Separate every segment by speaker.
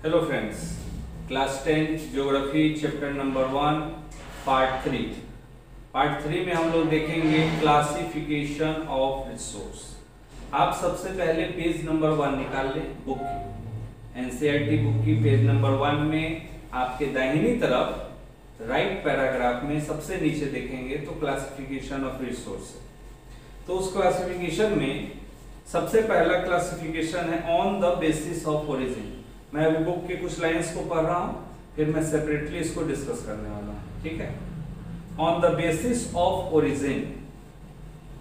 Speaker 1: Hello friends, class 10 geography chapter number 1 part 3 में हम लोग देखेंगे क्लासिफिकेशन ऑफ रिसोर्स। आप सबसे पहले पेज नंबर 1 निकाल लें बुक की, एनसीईआरटी बुक की पेज नंबर 1 में आपके दाहिनी तरफ राइट पैराग्राफ में सबसे नीचे देखेंगे तो क्लासिफिकेशन ऑफ रिसोर्स। तो उस क्लासिफिकेशन में सबसे पहला क्लासिफिकेशन है on the basis of origin. मैं अभी बुक के कुछ लाइंस को पढ़ रहा हूं, फिर मैं सेपरेटली इसको डिस्कस करने वाला हूं, ठीक है। On the basis of origin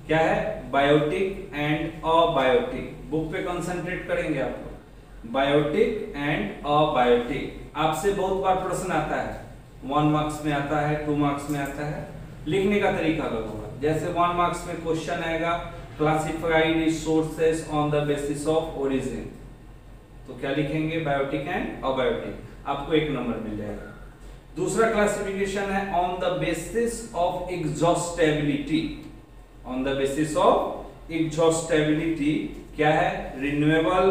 Speaker 1: क्या है? Biotic and abiotic. बुक पे कंसंट्रेट करेंगे आप लोग, बायोटिक एंड अबायोटिक। आपसे बहुत बार प्रश्न आता है, 1 मार्क्स में आता है, 2 मार्क्स में आता है। लिखने का तरीका अलग होगा। जैसे 1 मार्क्स में क्वेश्चन आएगा classify resources on the basis of origin, तो क्या लिखेंगे? बायोटिक एंड अबायोटिक, आपको 1 नंबर मिल जाएगा। दूसरा क्लासिफिकेशन है on the basis of exhaustibility. On the basis of exhaustibility क्या है? रिन्यूएबल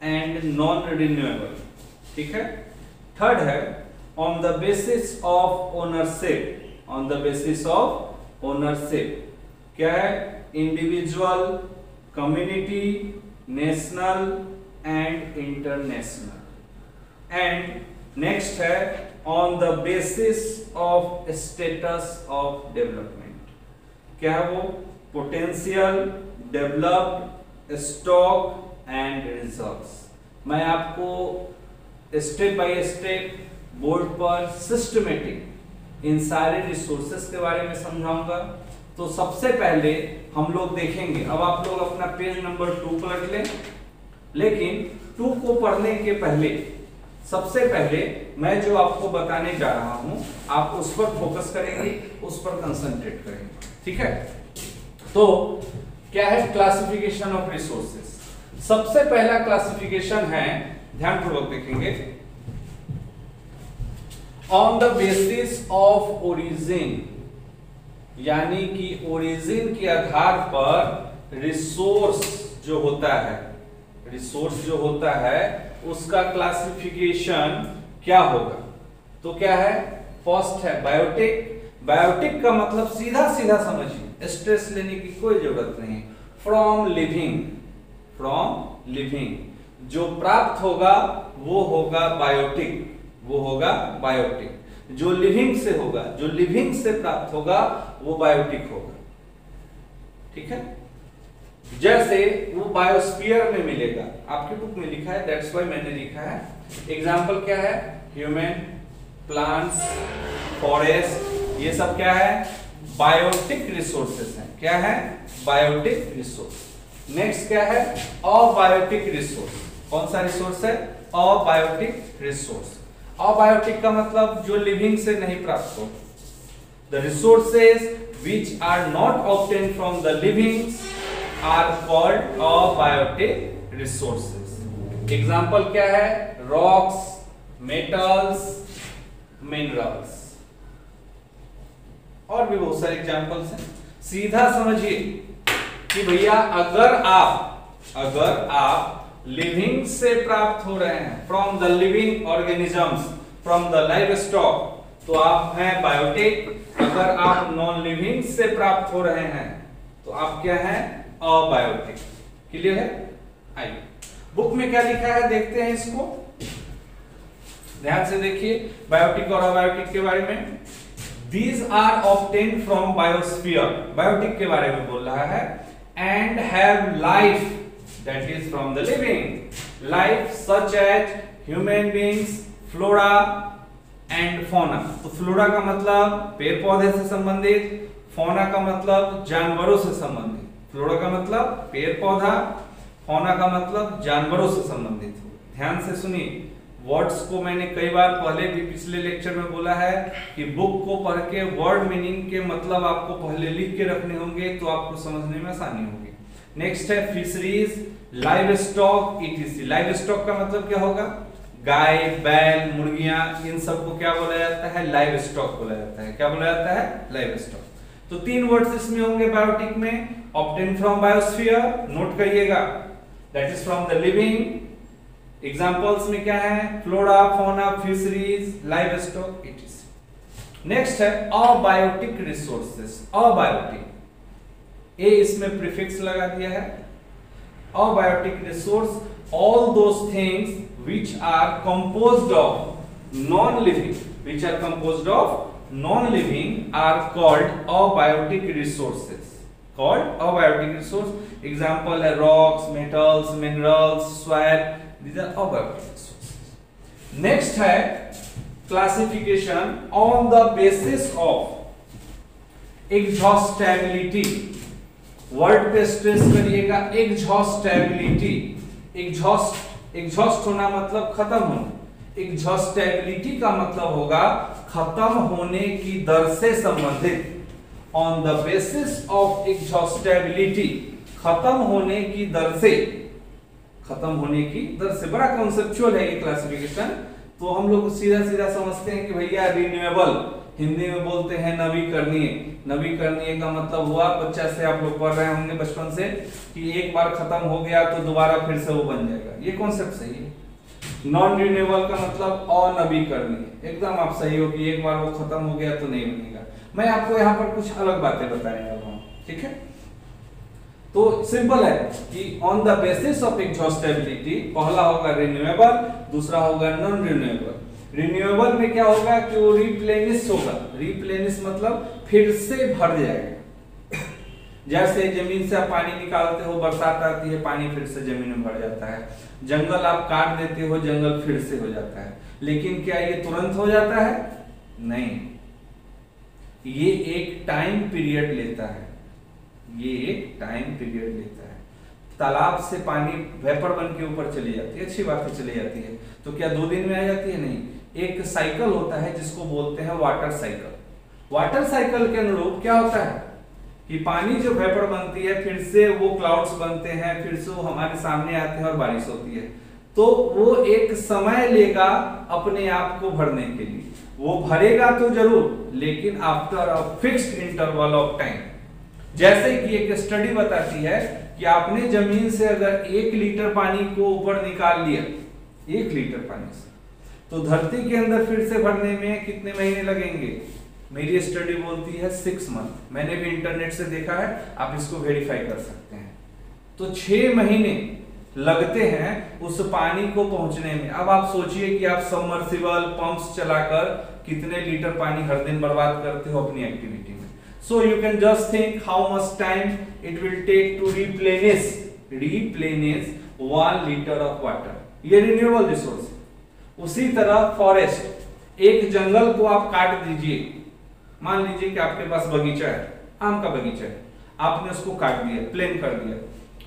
Speaker 1: एंड नॉन रिन्यूएबल, ठीक है। थर्ड है on the basis of ownership. On the basis of ownership क्या है? Individual, community, national and international. And next है on the basis of status of development. क्या है वो? Potential, developed, stock and reserves. मैं आपको स्टेप बाय स्टेप बोर्ड पर systematic इन सारे रिसोर्सेस के बारे में समझाऊंगा। तो सबसे पहले हम लोग देखेंगे, अब आप लोग अपना पेज नंबर 2 पलट लें, लेकिन 2 को पढ़ने के पहले सबसे पहले मैं जो आपको बताने जा रहा हूं आप उस पर फोकस करेंगे, उस पर कंसंट्रेट करेंगे, ठीक है। तो क्या है क्लासिफिकेशन ऑफ रिसोर्सेज? सबसे पहला क्लासिफिकेशन है, ध्यानपूर्वक देखेंगे, on the basis of origin, यानी कि ओरिजिन के आधार पर रिसोर्स जो होता है, रिसोर्स जो होता है उसका क्लासिफिकेशन क्या होगा? तो क्या है? फर्स्ट है बायोटिक। बायोटिक का मतलब सीधा सीधा समझिए, स्ट्रेस लेने की कोई जरूरत नहीं। फ्रॉम लिविंग, फ्रॉम लिविंग जो प्राप्त होगा वो होगा बायोटिक, वो होगा बायोटिक। जो लिविंग से होगा, जो लिविंग से प्राप्त होगा वो बायोटिक होगा, ठीक है। जैसे वो बायोस्फीयर में मिलेगा, आपकी बुक में लिखा है, दैट्स व्हाई मैंने लिखा है। एग्जांपल क्या है? ह्यूमन, प्लांट्स, फॉरेस्ट, ये सब क्या है? बायोटिक रिसोर्सेस हैं। क्या है? Biotic resource. नेक्स्ट क्या है? Abiotic resource. कौन सा रिसोर्स है? Abiotic resource. अबायोटिक का मतलब जो लिविंग से नहीं प्राप्त हो। The resources which are not obtained from the living are called abiotic resources. Example क्या है? Rocks, metals, minerals, और भी बहुत सारे एग्जांपल्स हैं। सीधा समझिए कि भैया अगर आप लिविंग से प्राप्त हो रहे हैं, from the living organisms, from the live stock, तो आप हैं बायोटिक। अगर आप नॉन लिविंग से प्राप्त हो रहे हैं तो आप क्या हैं? अबायोटिक। क्लियर है? आइए बुक में क्या लिखा है देखते हैं इसको, ध्यान से देखिए बायोटिक और अबायोटिक के बारे में। These are obtained from biosphere, biotic के बारे में बोल रहा है, and have life, that is from the living life such as human beings, flora and fauna। तो फ्लोरा का मतलब पेड़ पौधे से संबंधित, फौना का मतलब जानवरों से संबंधित। फ्लोरा का मतलब पेड़ पौधा, फौना का मतलब जानवरों से संबंधित। ध्यान से सुनिए, वर्ड्स को मैंने कई बार पहले भी पिछले लेक्चर में बोला है कि बुक को पढ़ के वर्ड मीनिंग के मतलब आपको पहले लिख के रखने होंगे, तो आपको समझने में आसानी होगी। नेक्स्ट है fisheries, live stock, etc. Live stock का मतलब क्या होगा? गाय, बैल, मुर्गियां, इन सबको क्या बोला जाता है? लाइव स्टॉक बोला जाता है। क्या बोला जाता है? Live stock. तो 3 वर्ड्स इसमें होंगे बायोटिक में। ऑब्टेन फ्रॉम बायोस्फीयर, नोट करिएगा, that is from the living, examples में क्या है, flora, fauna, fisheries, live stock, it. Next है अबायोटिक रिसोर्सेस। अबायोटिक, ए इसमें प्रीफिक्स लगा दिया है। Abiotic resource, all those things which are composed of non-living, which are composed of non-living are called abiotic resources, called abiotic resource. Example है rocks, metals, minerals, soil, these are abiotic resources. Next है classification on the basis of exhaustibility. Word पे stress करिएगा, exhaustibility. Exhaust होना मतलब खत्म होना। एग्जॉस्टेबिलिटी का मतलब होगा खत्म होने की दर से संबंधित। ऑन द बेसिस ऑफ एग्जॉस्टेबिलिटी, खत्म होने की दर से, खत्म होने की दर से। बड़ा कॉन्सेप्चुअल है ये क्लासिफिकेशन। तो हम लोग सीधा सीधा समझते हैं कि भैया रिन्यूएबल, हिंदी में बोलते हैं नवीकरणीय। नवीकरणीय का मतलब हुआ, बच्चा से आप लोग पढ़ रहे होंगे बचपन से, कि एक बार खत्म हो गया तो दोबारा फिर से वो बन जाएगा। ये कॉन्सेप्ट सही है। नॉन रिन्यूएबल का मतलब अनवीकरणीय, एकदम आप सही हो कि एक बार वो खत्म हो गया तो नहीं बनेगा। मैं आपको यहाँ पर कुछ अलग बातें बताएंगे, ठीक है। तो सिंपल है कि ऑन द बेसिस ऑफ एग्जॉस्टेबिलिटी, पहला होगा रिन्यूएबल, दूसरा होगा नॉन रिन्यूएबल। रिन्यूएबल में क्या होगा कि वो रिप्लेनिश होगा। रिप्लेनिश मतलब फिर से भर जाएगा। जैसे जमीन से आप पानी निकालते हो, बरसात आती है, पानी फिर से जमीन में भर जाता है। जंगल आप काट देते हो, जंगल फिर से हो जाता है। लेकिन क्या ये तुरंत हो जाता है? नहीं, ये एक टाइम पीरियड लेता है। ये एक टाइम पीरियड लेता है। तालाब से पानी वेपर बन के ऊपर चली जाती है, अच्छी बात है, चली जाती है, तो क्या 2 दिन में आ जाती है? नहीं, एक साइकिल होता है जिसको बोलते हैं वाटर साइकिल। वाटर साइकिल के अनुरूप क्या होता है कि पानी जो वेपर बनती है, फिर से वो क्लाउड्स बनते हैं, फिर से वो हमारे सामने आते हैं और बारिश होती है। तो वो एक समय लेगा अपने आप को भरने के लिए। वो भरेगा तो जरूर, लेकिन after a fixed interval of time. जैसे कि एक स्टडी बताती है कि आपने जमीन से अगर 1 लीटर पानी को ऊपर निकाल लिया, 1 लीटर पानी से, तो धरती के अंदर फिर से भरने में कितने महीने लगेंगे? मेरी स्टडी बोलती है 6 मंथ। मैंने भी इंटरनेट से देखा है, आप इसको वेरीफाई कर सकते हैं। तो 6 महीने लगते हैं उस पानी को पहुंचने में। अब आप सोचिए कि आप सबमर्सिबल पंप्स चलाकर कितने लीटर पानी हर दिन बर्बाद करते हो अपनी एक्टिविटी में। So you can just think how much time it will take to replenish 1 liter of water. ये रिन्यूएबल रिसोर्स है। उसी तरह फॉरेस्ट, एक जंगल को आप काट दीजिए। मान लीजिए कि आपके पास बगीचा है, आम का बगीचा है, आपने उसको काट दिया, प्लेन कर दिया,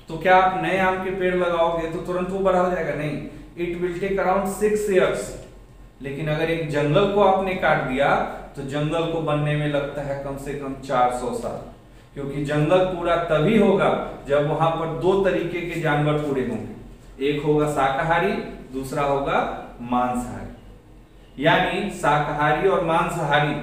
Speaker 1: तो क्या आप नए आम के पेड़ लगाओगे तो तुरंत वो बड़ा हो जाएगा? नहीं, it will take around 6 years। लेकिन अगर एक जंगल को आपने काट दिया तो जंगल को बनने में लगता है कम से कम 400 साल, क्योंकि जंगल पूरा तभी होगा जब वहां पर 2 तरीके के जानवर पूरे होंगे। एक होगा शाकाहारी, दूसरा होगा मांसाहारी। यानी शाकाहारी और मांसाहारी,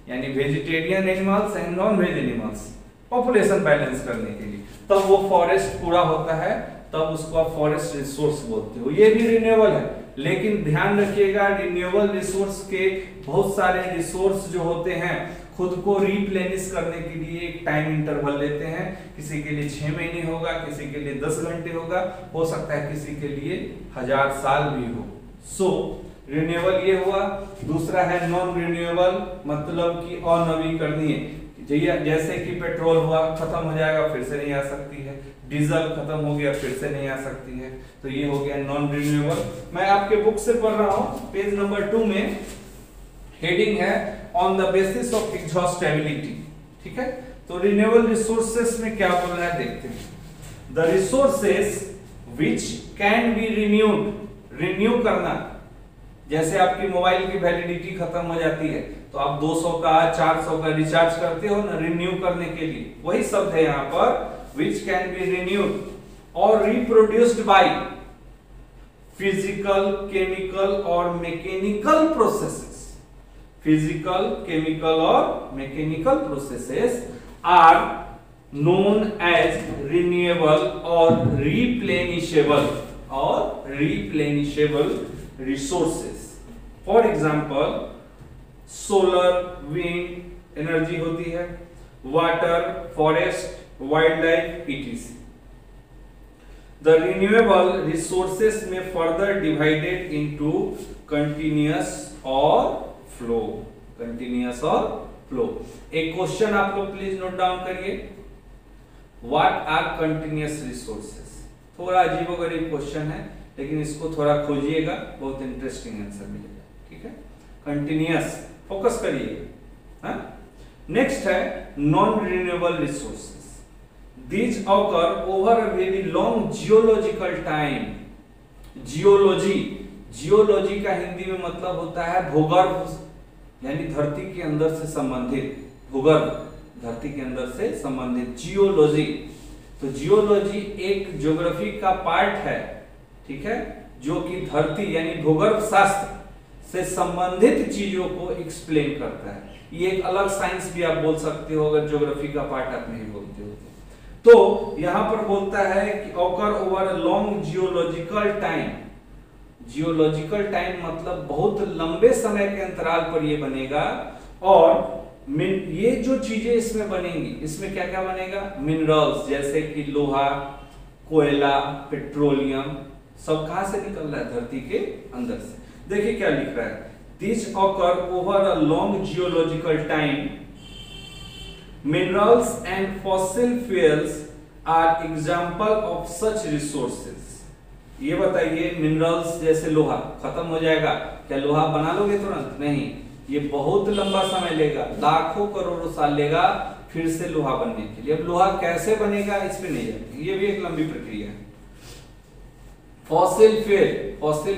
Speaker 1: यानी vegetarian animals and non veg animals, population balance करने के लिए, तब वो फॉरेस्ट पूरा होता है, तब उसको आप फॉरेस्ट रिसोर्स बोलते हो। ये भी रिन्यूएबल है, लेकिन ध्यान रखिएगा रिन्यूएबल रिसोर्स के बहुत सारे रिसोर्स जो होते हैं खुद को रिप्लेनिश करने के लिए एक टाइम इंटरवल लेते हैं। किसी के लिए 6 महीने होगा, किसी के लिए 10 घंटे होगा, हो सकता है किसी के लिए 1000 साल भी हो। सो रिन्यूएबल ये हुआ। दूसरा है नॉन रिन्यूएबल, मतलब कि अनवीकरणीय। जैसे कि पेट्रोल हुआ, खत्म हो जाएगा, फिर से नहीं आ सकती है। डीजल खत्म हो गया, फिर से नहीं आ सकती है। तो ये हो गया नॉन रिन्यूएबल। मैं आपके बुक से पढ़ रहा हूँ, पेज नंबर 2 में हेडिंग है ऑन द बेसिस ऑफ एग्जॉस्टेबिलिटी। ठीक है, तो रिन्यूएबल रिसोर्सेस में क्या बोल रहा है देखते हैं। The resources which can be renewed, renew करना। जैसे आपकी मोबाइल की वैलिडिटी खत्म हो जाती है तो आप 200 का 400 का रिचार्ज करते हो ना, रिन्यू करने के लिए। वही शब्द है यहाँ पर, which can be renewed or reproduced by physical, chemical or mechanical processes. Physical, chemical or mechanical processes are known as renewable or replenishable. और replenishable resources. For example solar, wind energy होती है, water, forest, wild life etc. The renewable resources may further divided into continuous or flow. Continuous or flow. एक question आप लोग please note down करिए, What are continuous resources? थोड़ा अजीबोगरीब question है, लेकिन इसको थोड़ा खोजिएगा, बहुत इंटरेस्टिंग आंसर मिलेगा। ठीक है, कंटिन्यूअस, फोकस करिएगा। नेक्स्ट है non renewable resources. These occur over a very long geological time. Geology का हिंदी में मतलब होता है भूगर्भ, यानी धरती के अंदर से संबंधित, भूगर्भ धरती के अंदर से संबंधित जियोलॉजी। तो जियोलॉजी एक ज्योग्राफी का पार्ट है, ठीक है, जो कि धरती यानी भूगर्भ शास्त्र से संबंधित चीजों को एक्सप्लेन करता है। ये एक अलग साइंस भी आप बोल सकते हो अगर ज्योग्राफी का पार्ट आप नहीं बोलते हो तो यहां पर बोलता है कि occur over a long geological time. Geological time मतलब बहुत लंबे समय के अंतराल पर ये बनेगा, और ये जो चीजें इसमें बनेंगी, इसमें क्या क्या बनेगा, मिनरल्स जैसे कि लोहा, कोयला, पेट्रोलियम, सब कहां से निकल रहा है, धरती के अंदर से। देखिए क्या लिख रहा है, this occur over a long geological time, minerals and fossil fuels are example of such resources. ये बताइए, मिनरल्स जैसे लोहा खत्म हो जाएगा, क्या लोहा बना लोगे तुरंत? नहीं, ये बहुत लंबा समय लेगा, लाखों करोड़ों साल लेगा फिर से लोहा बनने के लिए। अब लोहा कैसे बनेगा इस पे नहीं जाते, ये भी एक लंबी प्रक्रिया है। फॉसिल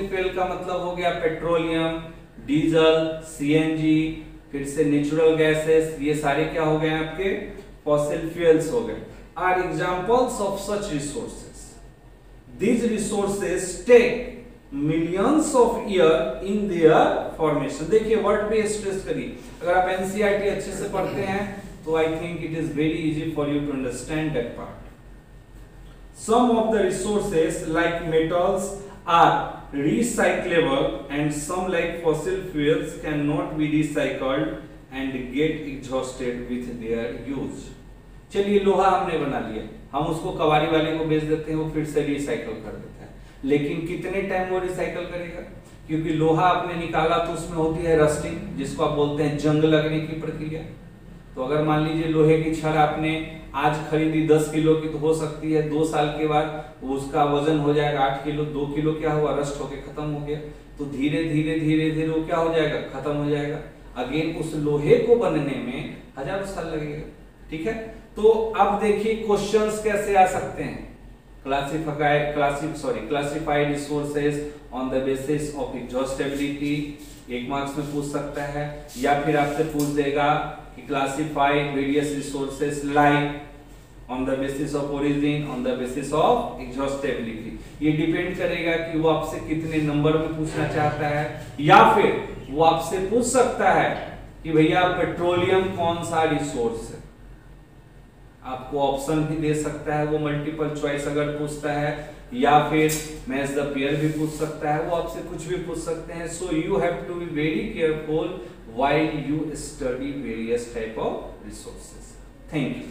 Speaker 1: फ्यूल का मतलब हो गया पेट्रोलियम, डीजल, सीएनजी, फिर से नेचुरल गैसेस, ये सारे क्या हो गए आपके फॉसिल फ्यूल्स हो गए। Are examples of such resources. These resources take millions of years in their formation. देखिए वर्ड पे स्ट्रेस करिए, अगर आप एनसीईआरटी अच्छे से पढ़ते हैं तो I think it is very easy for you to understand that part. Some of the resources like metals are recyclable and some like fossil fuels cannot be recycled and get exhausted with their use. चलिए लोहा हमने बना लिया, हम उसको कबाड़ी वाले को बेच देते हैं, वो फिर से रिसाइकल कर देता है, लेकिन कितने टाइम वो रिसाइकल करेगा? क्योंकि लोहा आपने निकाला तो उसमें होती है रस्टिंग, जिसको आप बोलते हैं जंग लगने की प्रक्रिया। तो अगर मान लीजिए लोहे की छड़ आपने आज खरीदी 10 किलो की, तो हो सकती है 2 साल के बाद उसका वजन हो जाएगा 8 किलो, 2 किलो क्या हुआ, रस्ट होके खत्म हो गया। तो धीरे धीरे वो क्या हो जाएगा, खत्म हो जाएगा। अगेन उस लोहे को बनने में हजारों साल लगेगा। ठीक है, तो अब देखिए क्वेश्चंस कैसे आ सकते हैं। Classified resources on the basis of exhaustibility, 1 marks में पूछ सकता है, या फिर आपसे पूछ देगा कि classify various resources like on the basis of origin, on the basis of exhaustibility. ये डिपेंड करेगा कि वो आपसे कितने नंबर में पूछना चाहता है, या फिर वो आपसे पूछ सकता है कि भैया पेट्रोलियम कौन सा रिसोर्स है। आपको ऑप्शन भी दे सकता है वो, मल्टीपल चॉइस अगर पूछता है, या फिर मैच द पेयर भी पूछ सकता है, वो आपसे कुछ भी पूछ सकते हैं। So you have to be very careful while you study various type of resources. Thank you.